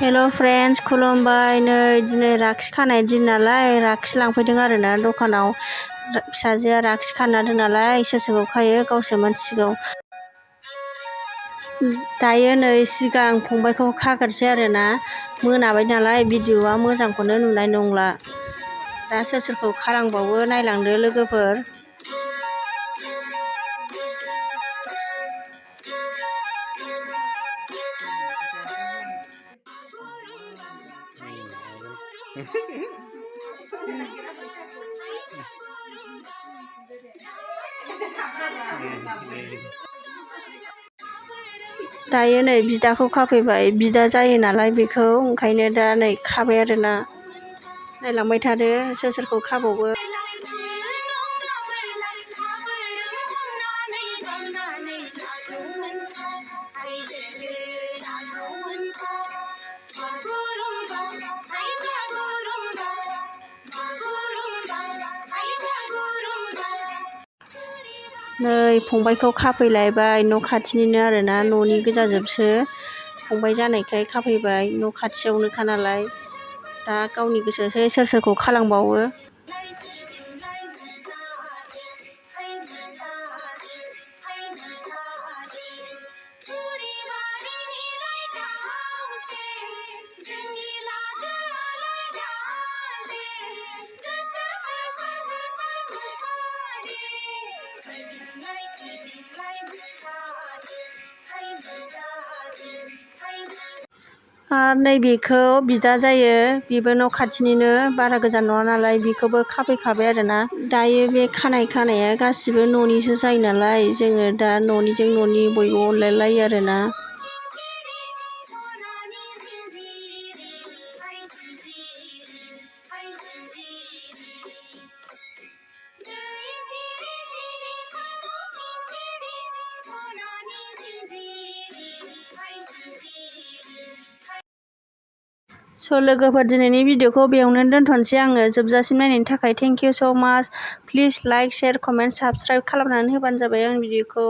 हेल' friends खुलुमबाय। नै दिनै राखि खानाय दिन नालाय राखि लांफैदों आरोना दखानाव। फिसाजोआ राखि खाना दोन नालाय सोर सोरखौ खायो गावसो मिथिगौ। दायो नै सिगां फंबायखौ खाग्रोसै आरोना, मोनाबाय नालाय भिडिअ'आ मोजांखौनो नुनाय नंला। दा सोर सोरखौ खालांबावो नायलांदो लोगोफोर। दायो नै बिदाखौ खाफैबाय, बिदा जायो नालाय बेखौ ओंखायनो दा नै खाबाय आरोना। नायलांबाय थादो सोर सोरखौ खाबावो। नै फंबायखौ खाफैलायबाय, न' खाथिनिनो आरोना, न'नि गोजाजोबसो। फंबाय जानायखाय खाफैबाय, न' खाथियावनोखा नालाय। दा गावनि गोसोसै सोर सोरखौ खालांबावो। आरो नैबेखौ बिदा जायो, बेबो न' खाथिनिनो, बारा गोजान नङा नालाय बेखौबो खाफैखाबाय आरोना। दायो बे खानाया गासिबो न'निसो जायो नालाय, जोङो दा न'निजों न'नि बयबो अनलायलायो आरोना। लोगोफोर दिनैनि भिडिअ'खौ बेयावनो दोनथ'नोसै आङो। जोबजासिम नायनायनि थाखाय थेंक इउ स' माच। Please like, share, comment, subscribe खालामनानै होबानो जाबाय आंनि भिडिअ'खौ।